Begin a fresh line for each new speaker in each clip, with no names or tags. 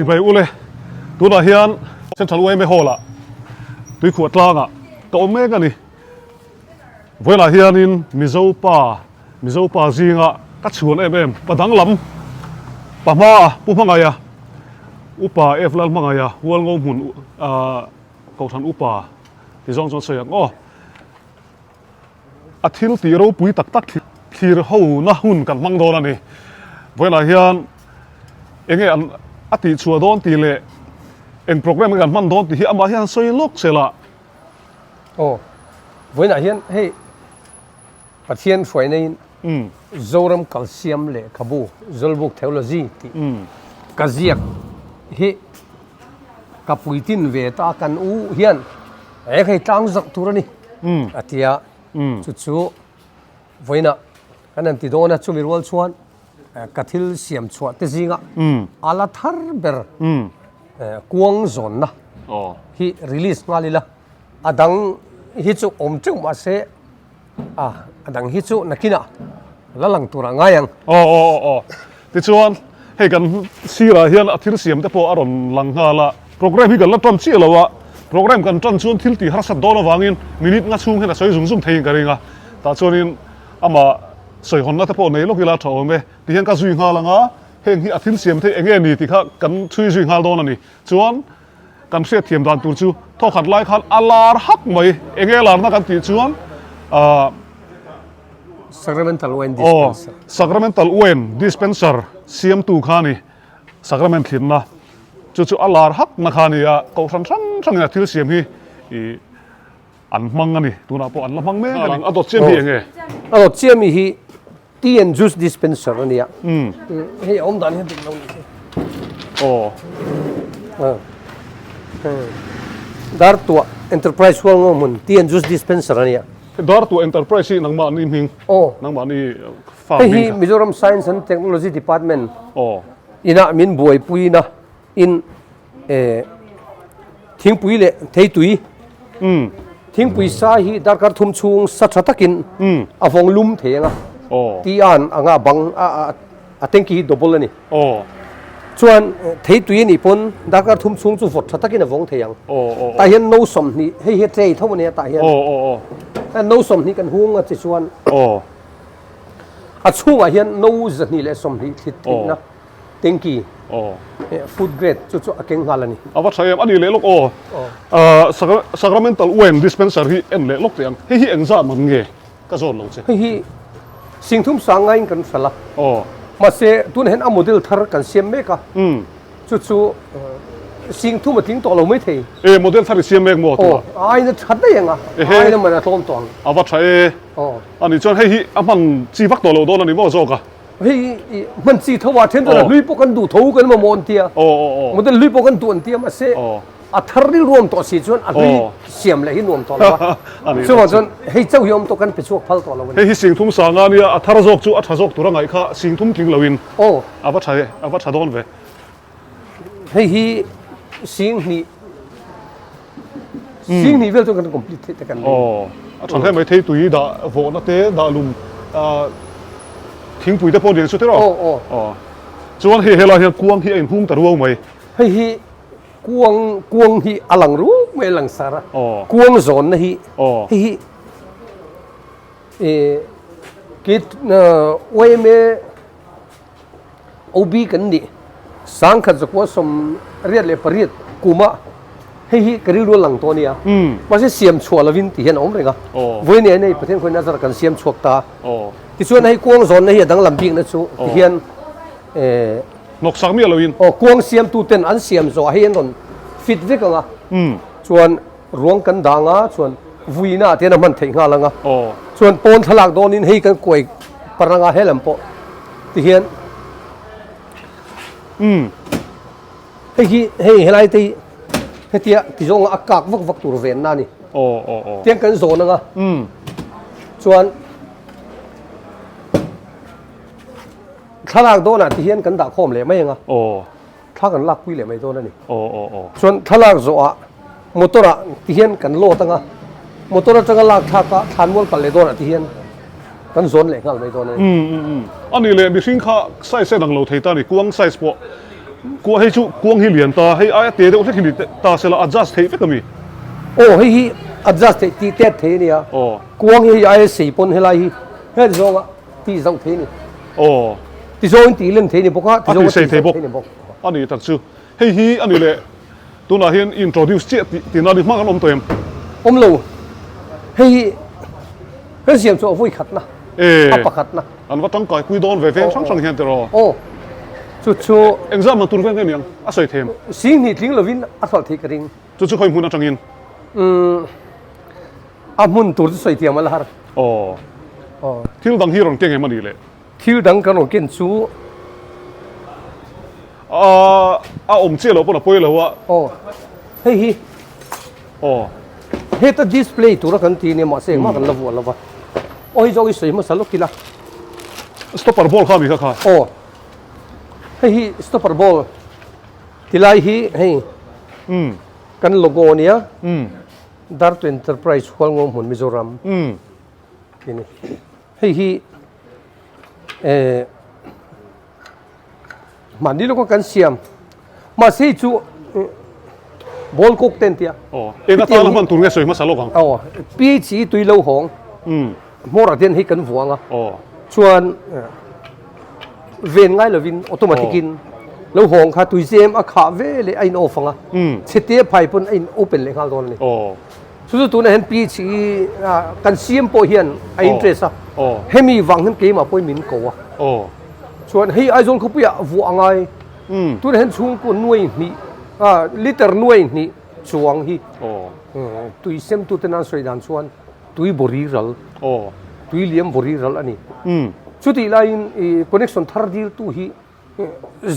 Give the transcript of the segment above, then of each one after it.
สิบใบอุเลยตัวน่ะเฮียนเส้นทะลุไม่โหละตัวขวดกลางอ่ะตัวเมกันนี่เวลาเฮียนินมิโซป่าจีงอ่ะกัดชวนปะดังลำปะมาปุ๊บมังไงอ่ะอุปาลมังไงอ่ะวัวงงหุ่นกองทัพอุปาที่จงเสียงอาทิตย์ที่เราปุยตักที่เราหหุ่นกันมังโดนนี่เวลาเฮียนเองอาทิตย์ชัวโดนตีเละเองโปรแกรมกันมันโดนที่อามาเฮียนสวยลูกเสละ
เวลาเฮียนให้ประเทศสวยในโจรมกัลเซียมเละขบูโจลบุกเทคโนโลยีที่กระเจียกเฮกับปุยตินเวตากันเฮียนให้ตั้งจักตัวนี่อาทิตย์จู่ๆวันน่ะกันนั่นที่โดนนะช่วงมีรัวชวนกระทิลเสียมชวนที่จริงอ่ะอาลาทาร์เบอร์กวางโซนนะที่รีลิสมาเลยละอดังฮิจูอมจุมาเสอดังฮิจูนักกินอ่ะแล้วหลังตัวง่ายยัง
ที่ชวนให้กันซีระเฮียนอาทิตย์เสียมแต่พออารมณ์หลังหาละโปรแกรมที่กันละตอนเชี่ยแล้ววะโปรแกรมกันจนชวนทิลตีฮัสซัดดอลวางอินมินิทงัดชุ่มให้น่ะสวยสุ่มเทียงกันเองอ่ะแต่ชวนอินอามาสวยคนนั้นแต่พอในโลกกีฬาถอยไปที่เฮียนกันสุ่มหาละงะเฮงที่อาทิตย์เสียมที่เองนี่ที่เขากันช่วยสุ่มหาโดนนี่ชวนกันเสียเทียมดานตัวชูท่อขัดไล่ขัดอาลาร์ฮักไหมเองลาร์นักกันตีชวน
Sacramental Wine Dispenser
Sacramental Wine Dispenser Siam tu khani Sacrament hin na chu alar hak na khani ya ko sang ya thil siam hi an mang ani tuna po an lamang me kan adot siam hi nge
adot siam hi tea and juice dispenser ani ya hei om dan he lo ni dar tu enterprise Hualngohmun tea and juice dispenser ani ya
dar tu enterprise nang ma ni ming nang ma ni
farming hi Mizoram Science and Technology Department ina min buai pui na in thing pui le thei tui thing pui sa hi dar kar thum chung sa thatakin avong lum thenga ti an anga bang a tenki double ani chuan thei tui ni pon dar kar thum chung chu vot thatakin avong theyang ta hian no som ni hei he trei thau ne ta hian no som ni kan hung a chi chuan a chunga hian no zat ni le som ni thit na tenki food grade chu akeng halani
awa thayam ani le lok Sacramental Wine Dispenser hi en le lok tiang hi exam man nge ka zon lo che
hi singthum sangai kan sala ma se tun hen a model thar kan siam me ka chu singthum ting to lo mai thei
model thar siam mek mo to
ai na that da yanga ai na mana tom tong
awa thaye ani chon hi aman chi vak to lo do ni mo zo ka
hei man chi thawa then da lui po kan du thau kan ma mon tia model lui po kan tuan tia ma se a thar ri rom to si chon a lui siam le hi nom to la so ma chon hei chau yom to kan pe chuak phal to lo
hei singthum sanga ni a thar jok chu a tha jok tura ngai kha singthum ting lawin awa tha don ve
hei hi sing ni vel to kan complete te kan
a thang mai thei tui da vo na te da lum thing pui te po ding su te ro chuan he hela hian kuang hi ein hung ta ruau mai
hei hi kuang hi alang ru me lang sara kuang zon na hi hi kit we me obi kan ni sang khat zakwa som riat le pariat kuma hei kari ru lang to nia ma se siam chua lavin ti hian om renga voi ne nei pathen khoi nazar kan siam chuak ta ti chuan hei kuang zon na hi danglam bing na chu hian
nok sang mi lawin
kuang siam tu ten an siam zo hian don fit vek anga chuan ruang kan danga chuan vuina te na man thei nga langa chuan pon thalak don in hei kan koi paranga helam po ti hian hei helai te hetia ti zong akak vak tur ven na ni tiang kan zo na nga chuan thalak do na ti hian kan da khom le mai nga thla kan lak pui le mai do na ni chuan thalak zo a motora ti hian kan lo tanga motora tanga lak tha ka than mol pal le do na ti hian kan zon le ngal mai do na
ani le mi hring kha size dang lo thei ta ni kuang size po กัวให้ชุกวงฮิเลียนตาให้ไอ้เตะเด็กที่ฮิลิตาเสละ adjust ให้ไปก็มี
โอ้ให้ adjust ที่เตะเทนี่อ่ะ
โอ้
กวงให้ไอ้สี่ปนให้ไรเฮ้ยที่สองอ่ะที่สองเทนี่
โอ้
ที่สองที่เล่นเทนี่พวกเขาที่สอง
ที่เทบกอันนี้ตัดชื่อให้ฮีอันนี้เลยตัวน่าเห็น introduce เจี๊ยตีน่าดีมากกันตัวเอง
ลูให้เสียงชัวฟุ้ยขัดนะอัปขัดนะ
อันว่าต้องก่อยคุยโดนเวฟช่างเห็นแต่รอ
โอ้จู่
เอ็งจะมาตุนเว้นกันยังอาศัยเทม
สิ่งนี้ทิ้งเราวินอัศวทีกริง
จู่ค่อยหุ่นจังยิน
อามุนตัวสวยเทียมมาละฮะ
โอ้ที่เราดังฮีโร่เก่งเห็นมันดีเลย
ที่ดังกันเราเก่งสู้
อมเจี๊ยเราปนป่วยเลยวะ
โอ้เฮ้ย
โอ้
เฮ้ยแต่ดิสเพลย์ตัวละกันทีเนี่ยมาเสียงมากกันละวัวละวะโอ้ยจอยสวยมาสลุกกิละ
สต็อปเปอร์บอลข้ามีค่ะ
โอ้เฮ้ยสต็อปเปอร์บอลที่ไล่เฮ้ยกันโลโก้เนี่ยดาร์ตเอ็นเตอร์ไพรส์ฮอลงงหุ่นมิโซรัมนี่เฮ้ยมันนี่เราก็กันเสียมมาเสียจูบอลคุกเต็นที่อ่ะ
โอ้เอ็งก็ตอนนั้นมันตุนเงี้ยสวยมาสลุกกัน
โอ้ปีชีตุยเล่าหงมอร์เดนให้กันหัวงอ่ะชวนเวนไงเลยวินออโตเมติกินแล้วหงค่ะตุยเซมอาขาเวเลยไอ้นอฟังอ่ะเสตียไพ่ปนไอ้โอเปนเลยข้าวตอนนี้สุดตัวนั้นเห็นปีชีกันเสียมโปเฮียนไอ้อินเทรสอ่ะให้มีวังเห็นเกมอ่ะป่วยมินโกอ่ะชวนให้ไอ้จงเขาไปอ่ะวัวไงตัวนั้นเห็นช่วงกูน่วยนี่ลิตรน่วยนี่ช่วงฮีตุยเซมตัวนั้นสวยดันชวนตุยบริรัลตุยเลี้ยมบริรัลอันนี้สุดที่ไลน์คอนเนคชั่นทาร์ดีตัวฮี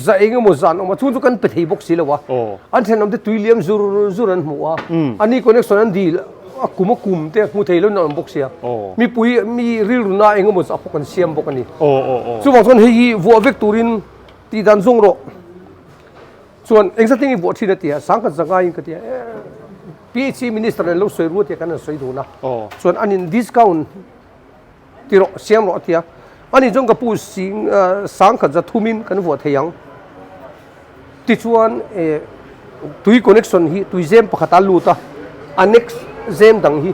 จะเองก็มั่นออกมาช่วงทุกคนเปิดให้บอกสิแล้ววะอันเช่นนั้นตุยเลี้ยมจูรันหัวอันนี้คอนเนคชั่นนั้นดีกุมเตะมุทัยแล้วนอนบอกเสียมีปุยมีริลน่าเองก็มั่นพวกกันเสียมพวกกันนี่ส่วนบางคนให้วัวเวกตูรินที่ดันซงโรส่วนเองสักทีวัวที่นั่นที่สังกัดสังกัดยังก็ที่PhD minister เนี่ยเราสวยรู้ที่กันสวยดูนะส่วนอันนี้ดิสคาวน์ที่เราเสียมเราที่อันนี้จงกับผู้สิงสังกัดจะทุ่มินกันวัวเทียงที่ส่วนตุยคอนเนคชั่นฮีตุยเซมปะขัดตัลลูตาอันเน็กเซมดังฮี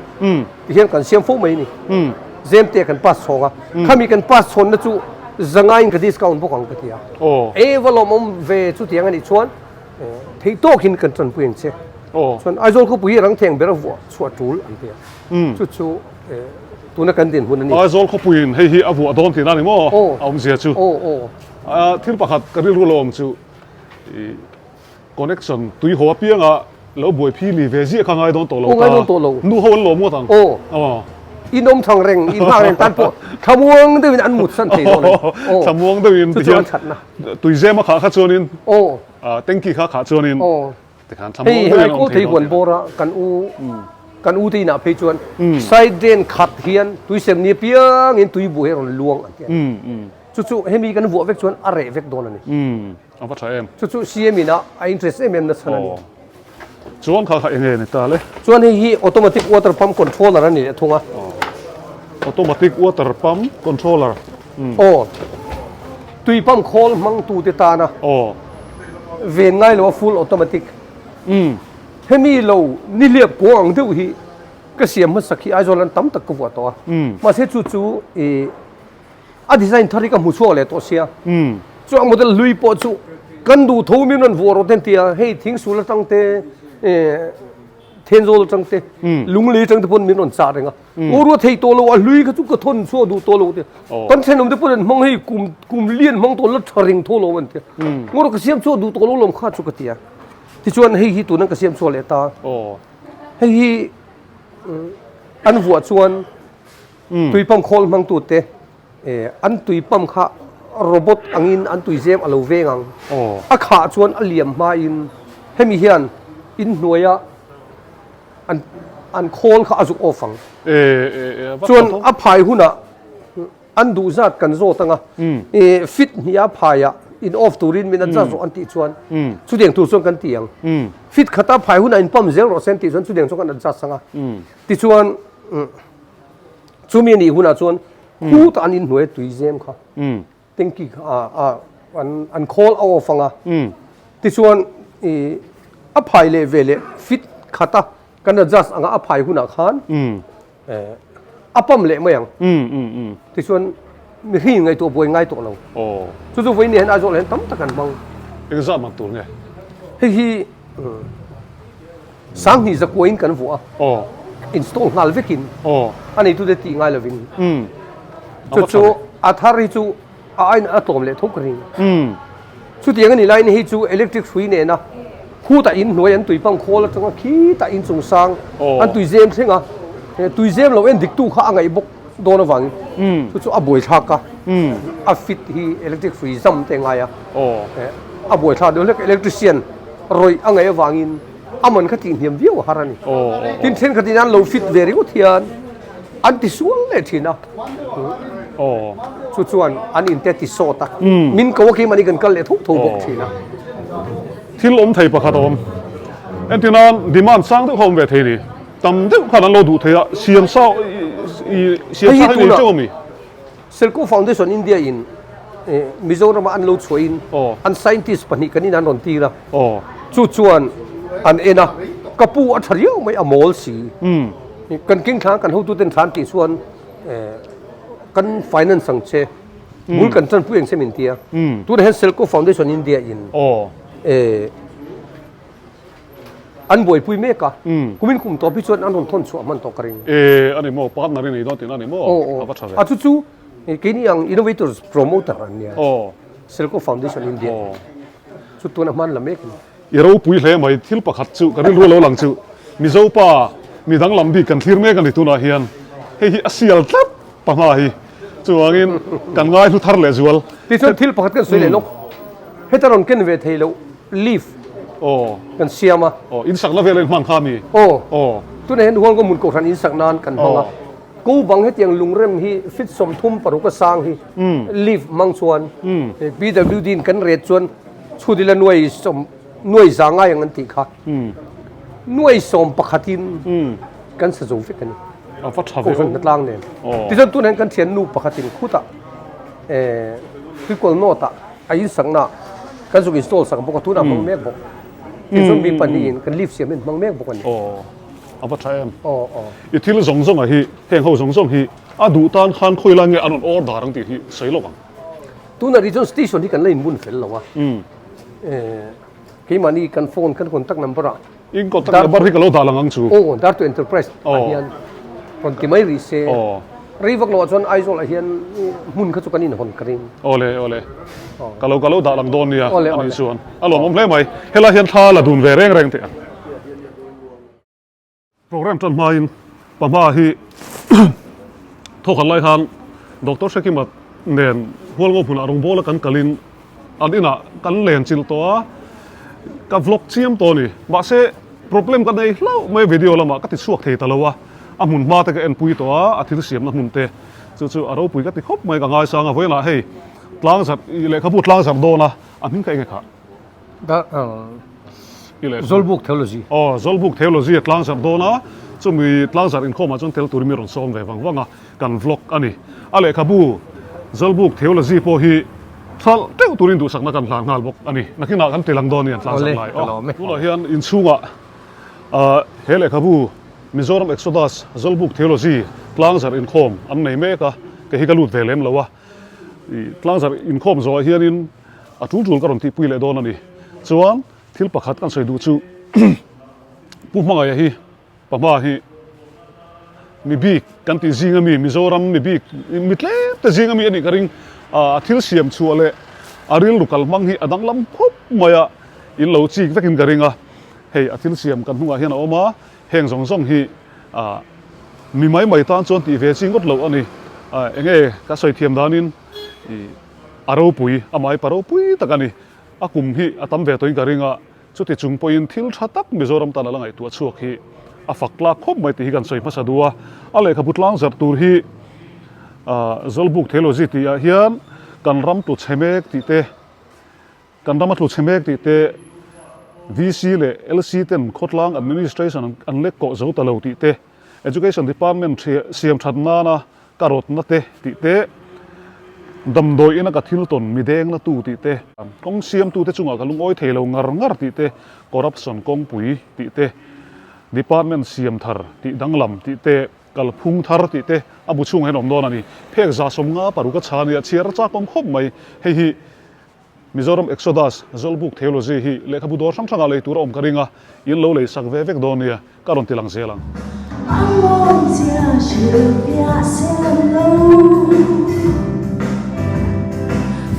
ที่เห็นกันเสียมฟูไม่นี่เซมเตะกันปัสสองอ่ะข้ามีกันปัสสองนะจู่จังไงกันดิสคาวน์พวกกันก็ที่วอลลุ่มเวจู่ที่อันนี้ส่วนที่โตกินกันจนเปลี่ยนเสียส่วนไอ้โจเขาปุยรังเทียงเบรวัวสวดจูลอันเดียจู่ตัวนักการเดินหุ่นนี่
ไอ้โจเขาปุยให้ฮีอาวัวโดนที่นั่นนี่มั้งเอาไม่เสียจู่ที่ประคัดก็เรียกรู้ลมจู่คอนเนคชั่นตุยหัวเปียงอ่ะแล้วบวยพี่ลีเวซี่ข้างไอ้โดนตัวเรานู่หัวลมมั้งทั้ง
อินอมทองเร่งอินมากเร่งตันพวกขมวงด้วยอันหมุดสันติโดน
ขมวงด้วย
ที่ชัดนะ
ตุยเซมาขาชนินเต็งกี้ขาชนิน
เฮ้ยไอ้กูที่หัวโบรากันอูที่น่ะเพจวนไซเดนขัดเฮียนตุยเสมเนียเปียงอินตุยบุยเราลวงอันเดียจู่ๆให้มีกันวัวเวกชวนอะไรเวกโดนนี่
เอาไปใช้เอ็ม
จู่ๆ CM นะไอ้ interest เอ็มนั่นสันนี่
ชวนเขาเองนี่ตาเลย
ชวนให้ออโตเมติกวอเตอร์พัมป์คอนโทรลเลอร์นี่ทุ่งอ่ะ
ออโตเมติกวอเตอร์พัมป์คอนโทรลเลอร์
ตุยปั๊มโคลมังตูติตานะเวนง่ายเลยว่า full automatic ให้มีเรานี่เรียบกวางด้วยฮีก็เสียมันสักทีไอ้โจลันตั้มตะกุวัวตัวมาเสียจู่ๆดีไซน์ทาริกมุชัวเลยตัวเสียจู่โมเดลลุยปอจู่กันดูทุ่มมันวัวรถเต็มที่ให้ทิ้งสุลตั้งเตเทนโซลตั้งเตลุงลีตั้งเตปนมีนนซาเองอ่ะโอ้รู้ที่ตัวเราลุยก็จู่ก็ทนชัวดูตัวเราเตกันเช่นนั้นเตปนมองให้กุมเลี้ยนมองตัวรถทริงทั่วโลกมันเตงูเราก็เสียมชัวดูตัวเราลมขาดจู่ก็เตียที่ชวนให้ตัวนั้นก็เสียมชัวเลยตาให้อันวัวชวนตุยปั๊มโคลมังตูเตอันตุยปั๊มข้าโรบอทอังอินอันตุยเซมอโลเวงังอาขาชวนอเลียมมาอินให้มีเฮียนอินหน่วยอันโคลข้าอาจุกอฟังชวนอภัยหุ่นอ่ะอันดูจัดกันโซตังอ่ะฟิตนี่อภัยอ่ะอินออฟตูรินมีนั่นจัดอันติชวนสุดเดียงตูส่วนกันเตียงฟิตขัดอภัยหุ่นอินปั๊ม0%ติชวนสุดเดียงส่วนกันจัดสังอ่ะติชวนชูมีนี่หุ่นอ่ะชวนคู่ตอันอินหน่วยตุยเซมค่ะเต็งกี้อันโคลเอาฟังอ่ะ ที่ส่วนอภัยเลยเวลฟิตขัดกันจะจัสอ่างอภัยหุ่นอาคารปั๊มเละไม่ยังที่ส่วนมีที่ไงตัวป่วยไงตัวเราจู่ๆวันนี้เห็นอาจจะเห็นตั้มตะกันบ้าง
exam มันตัวไง
ที่สังหิจะกวนกันหัวinstall งานเวกินอันนี้ตัวเด็ดตีง่ายเลยวินจู่ๆอาทาริจู่ไอ้อะตอมเละทุกเรื่องชุดอย่างนี้ไลน์นี่จู่ electric ฟรีเนี่ยนะคู่ตาอินหน่วยอันตุยปังโคแล้วจังขี้ตาอินสงสารอันตุยเจมใช่ไหมตุยเจมเราเอ็นดิกตู้ข้างไงบกโดนวังจู่ๆบ่อยชักกะฟิตที่ electric ฟรีซ้ำแต่ไงบ่อยชักเดี๋ยวเรียก electrician รอยอังไงวังอินมันขัดทิ้งเหี่ยมวิวฮารานี่ทิ้งเส้นขัดทิ้งนั้นเราฟิตเวรี่ก็เทียนอันที่ส่วนเลยทีนะส่วนอันอินเตติโซตามินก็ว่าคิดมันนี่กันเลยทุกบกทีนะ
ที่ล้มไทยประคตอมเอ็นที่นั้นดีมันสร้างทุกคนเวทีนี่ตำที่ขนาดเราดูเทียเสียมเศร้าเสียมเศร้าให้เจ้ามี
เซลโกฟาวเดชั่นอินเดียอินมิโซรามอันเราช่วยอินอันไซน์ติสปนิกันนี่นั่นนนทีละส่วนอันเอ็นะกระปูอัจฉริยะไม่อมอลสีกันกิ้งทางกันหูตุเต็นทานที่ส่วนกันไฟแนนซ์สังเชมูลกันจนผู้เองเซมินเตียตัวเห็นเซลโกฟาวเดชั่นอินเดียอินอันบ่อยปุยเมกะกูมินคุมตัวพิจารณาอันนนทนชัวมันตกกระดิ่ง
อันนี้มั่วปาร์ตนารีนี่โดนตีนั่นนี่มั่ว
จู่ๆกินยัง innovators promoter อันเนี้ยเซลโกฟาวเดชั่นอินเดียชุดตัวนั้นมันละเมก
เราปุยเลยไหมที่ประคัดจู่กันรู้เราหลังจู่มีเจ้าป่ามีดังลำดีกันที่เมกันในตัวนาเฮียนเฮ้ยอาเซียนทับปะมาฮีจู่ว่างินกันง่ายทุกทาร์เลยจวล
ที่สุดที่ประคัดกันสวยเลยลูกเฮตรอนกันเวทเฮโลลีฟกันเซียมา
อินสักละเวลเลยมันข้ามี
ตัวนี้เห็นหัวก็มุนกรันอินสักนานกันบ้างกูบังให้ยังลุงเริ่มฮีฟิตสมทุ่มปรุกสร้างฮีลีฟมังชวนBWDกันเรียดชวนชุดละหน่วยสมหน่วยสางง่ายอย่างนั้นติค่ะหน่วยสมประคัตินกันสะสมฟิกัน
ฟัดชา
ฟิกันกลางเนี่ยที่สุดตัวนั้นกันเทียนนูประคัตินคู่ตะคือกอลโนตะอายุสังนากันสุกิสโตสังปกติน่ะมังเมฆบอกที่สุดมีปัญญากันลีฟเสียมันมังเมฆบอกกัน
ฟัดชาเอ็มอีที่เราส่งอ่ะฮีแห่งเขาส่งฮีดูตานขันคุยลังเงี้ยอันนั้นออร์ดารังตีฮีใส่ลง
ตัวนั้นที่สุดสเตชันที่กันเล่นบุญเฟลแล้ววะกี่มันนี่กันโฟนกันคอนแทคนัมเบอร์
อินคอนแทคนัมเบอร์ที่กันเราด่าลังอังชู
ดาร์ตัวเอ็นเตอร์ไพรส์อาเฮียนคนที่ไม่รีเซ่รีฟักโลจนไอโซลอาเฮียนมุนเขาจุกันนี่นะคนกรีน
โอเล่กันเราด่าลังโดนเนี่ยอันนี้ส่วนอารมณ์ผมเล่ไหมเฮลาเฮียนท่าละดุนเวรงเตะโปรแกรมจนมาอินประมาฮีทุกคนไล่ทางดร.เชคิมัดเนียนหัวงบหุ่นอารมณ์โบและกันกลินอันนี้นะกันเล่นจิลตัวกับวล็อกเชียมตัวนี้บาเซ่ problem กันในเล่าไม่วิดีโอละมาก็ติดสวกเทตะละวะอามุนมาแต่ก็เอ็นปุยตัวอาทิตย์เสียมนะมุนเตจู่ๆอารมณ์ปุยก็ติดครบไม่ก็ง่ายสังอ่ะเว้ยนะเฮ้ยล้างสัตว์เลยเขาพูดล้างสัตว์โดนนะอันนี้ใครไงครับ
Zolbook theology
Zolbook theology ล้างสัตว์โดนนะจะมีล้างสัตว์อินข้อมาจนเทลตัวมีรอนซ้อมไว้ฟังว่าไงกันวล็อกอันนี้อะไรครับบู Zolbook theologyพอฮีถ้าเจ้าตัวนี้ดูสักนักการหลังงานบอกอันนี้นักที่นักกันเตลังโดนเนี่ยล้างสัตว์ไหลตัวเราเห็นอินซูงะเฮเลครับบูมิโซรัมเอ็กโซดัส Zolbook theology ล้างสัตว์อินข้อมอันไหนเมกะก็ฮิกาลูดเวเลมแล้ววะล้างสัตว์อินข้อมโซ่เฮียนินจู่ๆก็รอนที่ปุยเลยโดนอันนี้ส่วนที่ประคัดกันใส่ดูจู่ปุ๊บมาไงฮีปะมาฮีมีบีกกันที่จิงมีมิโซรัมมีบีกมิดเล่แต่จิงมีอันนี้ก็ริงที่เสียมชัวเลยอาริลลูกลมังฮีดังลำปุ๊บมาอ่ะอินเหล่าจีก็กินก็ริงเฮ้ยที่เสียมกันหัวเฮียนออกมาแห่งสองฮีมีไม้ใบตานจนตีเวจิงก็เหล่าอันนี้เองก็ใส่เทียมดานินอารมณ์ปุยไม้ปารปุยตะกันนี่กุมฮีตั้มเวตัวอินก็ริงสุดที่จุงปอยน์ทิลชัดตักมิโซรัมตาละไงตัวชัวฮีฝักลากคบไม่ตีกันใส่ภาษาดัวอะไรขบุตรล้างสัตว์ตูฮีZolbook theology ที่เฮียนกันรำตุเชเมกติเตกันรำตุเชเมกติเต VC เลย LC เต็มโคตรล้าง administration อันเล็กก็จะตลอดติเต education department เสียมชัดนานะการรถนัดเตติเต đầm đôi ina cả thil ton mi deng na tu ti te kong siam tu te chunga kalung oi thelo ngar ngar ti te corruption kong pui ti te department siam thar ti danglam ti te kal phung thar ti te abu chung hen om don ani phek za som nga paru ka chhani a chiar cha kom khop mai hei hi Mizoram Exodus zolbuk theology hi lekhabu dor sang sanga leitur om karinga in lo lei sak ve vek don nia karon tilang zelang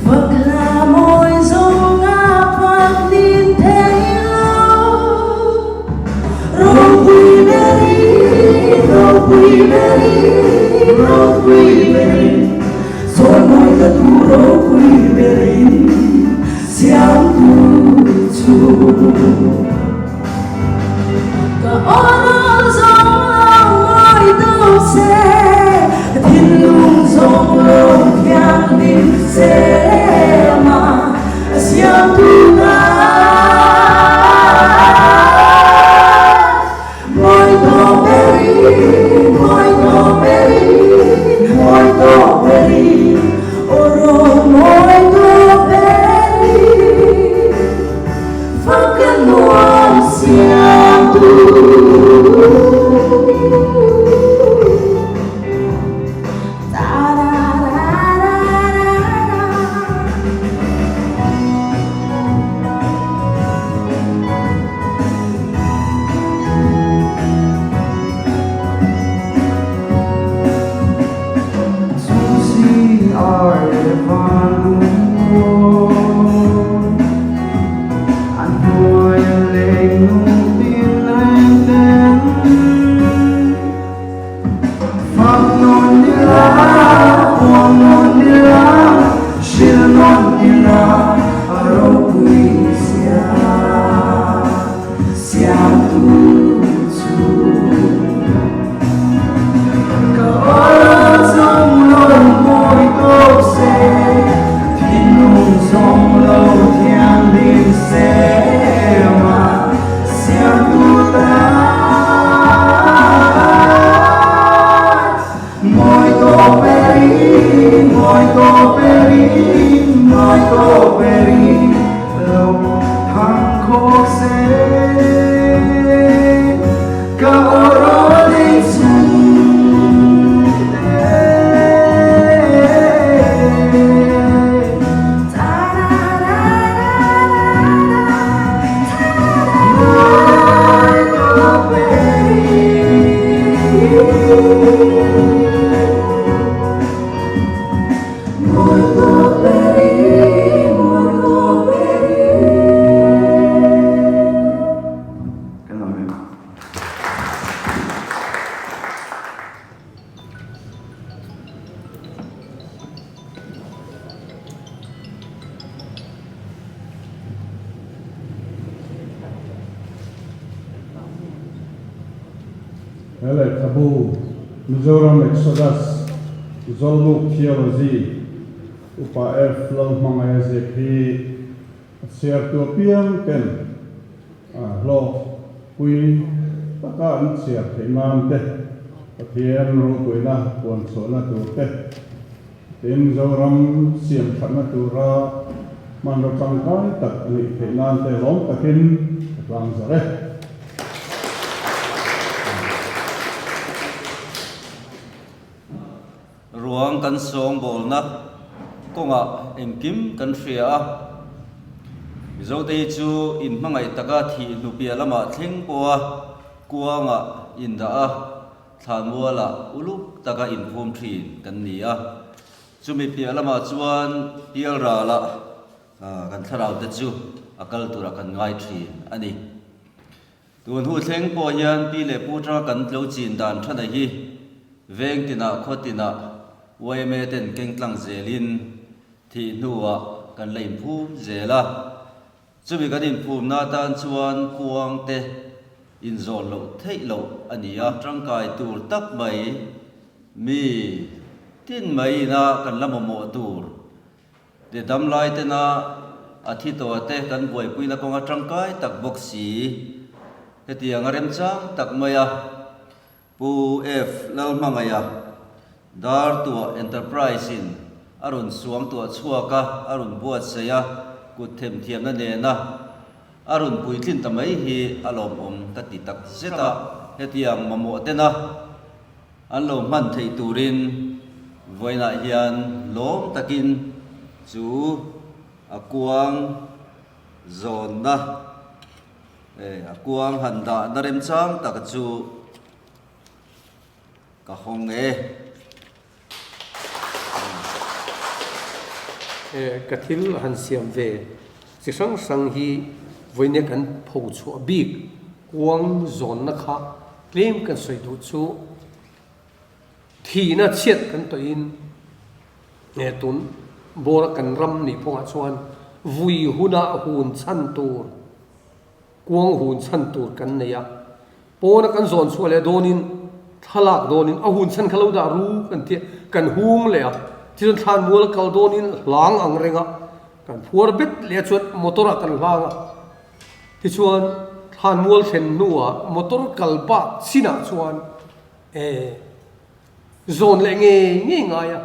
Phật là môi dòng ngã phật tin thế lâu rô quy beri rồi môi ta tu rô quy beri Siam tu chu cả ôn dòng lòng môi tu xe thiên lung dòng lòng thiang linh xe Siam tu ta môi to beri oro môi to beri phật căn nuông Siam tu
Hele tabu Mizoram Exodus zolbuk theology upa flow mangaya zekhi siar tu piang ken lo pui taka an siar theiman te pathian ro puina pon sona tu te tin zoram siam thana tu ra man ro tangkai tak ni theinan te lom takin lang zare
ruang kan song bol na konga engkim kan fia zo te chu in mangai taka thi lupia lama thleng poa kuanga inda a thanwala uluk taka in phom thin kan ni a chumi pia lama chuan pial ra la kan tharau te chu akal tura kan ngai thin ani tun hu thleng po hian pi le putra kan tlo chin dan thana hi veng tina khotina way mê tên kênh tlang zelin thì nuwa kan lein phu zela chu bi kan in phum na tan chuan kuang te in zol lo thei lo ania tangkai tur tak mai mi tin mai na kan lamamo tur de dam lai te na athi to te kan boi puina konga tangkai tak boxi hetia ngarem chang tak maya pu f lal mangaya dar tua enterprise in arun suang tua Chhuaka arun buat saya kut them thiam na ne na arun puitlin tamai hi alom tati tak zeta hetiang mamo tena anlo man thei turin voina hian lom takin chu akuang zon na akuang handa narem chang tak chu ka hong
ka thil han siam ve chi sang hi voine kan pho chu big kuang zon na kha claim kan soi du chu thi na chiat kan to in nge tun bor kan ram ni ponga chuan vui huna hun chan tur kuang hun chan tur kan neya pona kan zon chu le donin thalak donin a hun chan khalo da ru kan ti kan hung le a tin than mul kal donin lang ang renga kan phur bet le chuat motor kan langa ti chuan than mul sen nuwa motor kalpa sina chuan zon le nge ngaya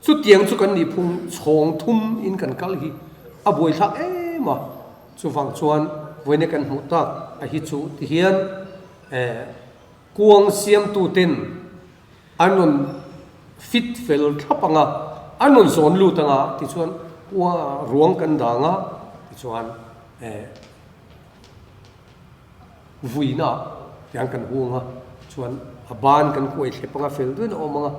chu tiang chu kan ni phung chhong thum in kan kal hi a boi thak ma chu wang chuan voine kan hmu tak a hi chu ti hian kuang siam tu ten anon fit fel thapanga anon zon lu tanga ti chuan wa ruang kan danga ti chuan vuina yang kan hunga chuan aban kan koi thepanga fel duin omanga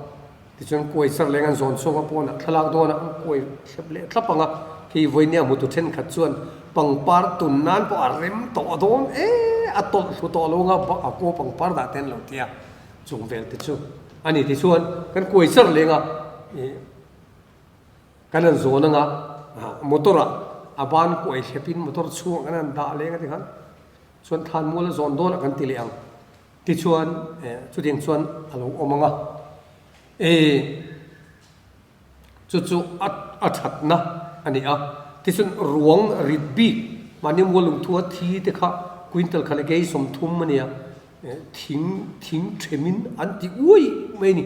ti chuan koi sar lengan zon songa pona thalak dona koi theple thlapanga ki voinia mutu then khat chuan pangpar tun nan po arem to don atol fu to longa ako pangpar da ten lo tia chung vel ti chu ani ti chuan kan koi sar lenga kanan zona nga motora aban koi thepin motor chu kanan da lenga ti khan chuan than mul zon don kan ti liang ti chuan chu ding chuan alo omanga chu athat na ani a ti chuan ruang ritbi mani mulung thua thi te kha quintal khale ge som thum mania thing themin anti ui mai ni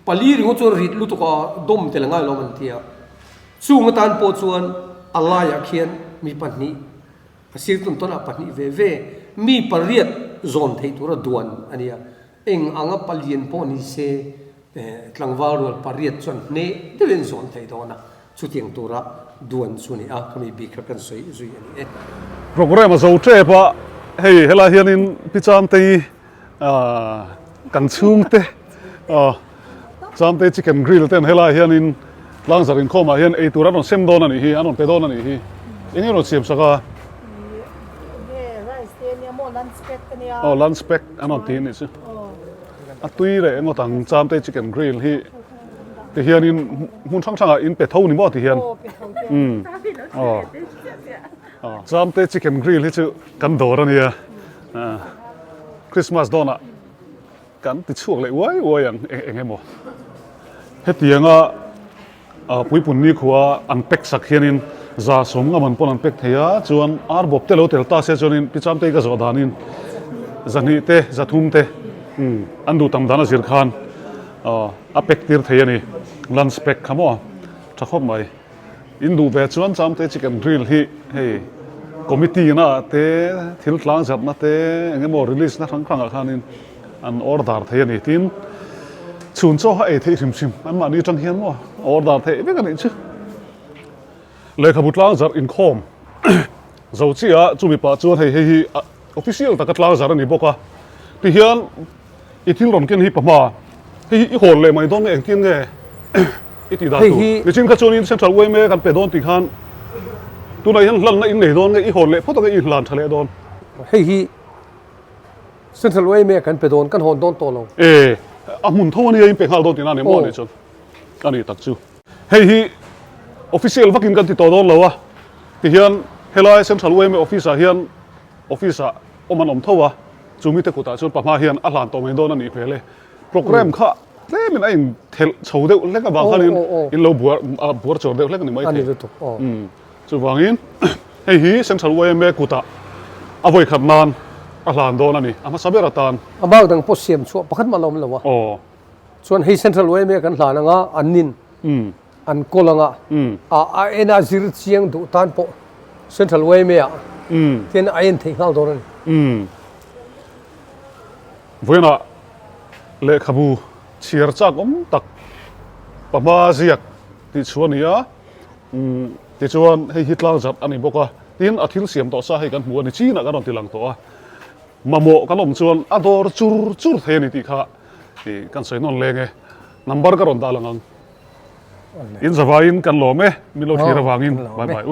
pali ringo chu rit lu to ka dom te langai lo man tia chung tan po chuan allah ya khian mi panni asir tun ton a panni ve mi pariat zon thei tur duan ania eng anga palien po ni se tlangwal rol pariat chuan ne deven zon thei dona chu tiang tura duan chu ni a kami bi kha kan soi zui ani
program a zo tre pa hei hela hianin picham te kan chung te cham te chicken grill ten hela hianin langzarin khoma hian ei tur anon sem don ani hi anon pe don ani hi engin ro siam saka lunch pack anon ti ni chu a tui re ngotang cham te chicken grill hi ti hianin mun thang in pe tho ni mo ti hian cham te chicken grill hi chu kan dor ania Christmas dona kan ti chuak le wai ang engemo hetianga pui pun ni khuwa unpack sak hianin za som nga man pon unpack theya chuan ar bop te lo tel ta se chuanin picham te ka zo danin zani te zathum te andu tam dana zir khan a pack tir theyani lunch pack khamo thakop mai indu be chuan cham te chicken grill hi hei committee na te thil tlang zat na te engemo release na thang khanin an order theyani tin chun cho ha e thei sim an ma ni tang hian mo order thei be kan chu le khabutlang zar in khom zo chia chumi pa chuan hei hi official takatlang zar ani boka ti hian i thil ron ken hi pama hi hol le mai don eng tin nge iti da tu ni chin kha chunin central way me kan pe don ti khan tu na hian hlan na in nei don nge i hol le photo nge i hlan thale don
hi central way me kan pe don kan hon don to lo
amun tho ni in pe khal don ti na ne mo ni chon ani tak chu hei hi official vakin kan ti to don lo wa ti hian helai central way me office a hian office a oman om thowa chumi te kuta chun pama hian a hlan to mai don ani phele program kha le min a in thel chho deuh le ka bang khanin in lo buar chor deuh le kan mai the chu wangin hei hi central way me kuta avoi khat nan a hlan don ani ama sabera tan
amau dang po siam chu pakhat ma lom lo wa chuan hei central way me kan hlan anga anin อันก็ลังเอ็นอาซิร์เชียงดูตันโปเซ็นทรัลเวย์เมียเทียนไอ้ทิ้งเข้าตัวนั้น
เวน่ะเลขบูเชียร์จากตักปะมาเสียกที่ชวนนี้ที่ชวนให้ฮิตลังจับอันนี้บอกว่าที่อาทิตย์เสียมต่อซาให้กันหัวนี่จีน่ะกันตอนที่หลังตัวมาโมกันชวนอดอร์จูร์เทนี่ที่ข้าที่กันใส่นนเลงไงนัมเบอร์กันตอนตาลังอินสบายอินกันหล่อไหมมีโลกีระวังอินบายบาย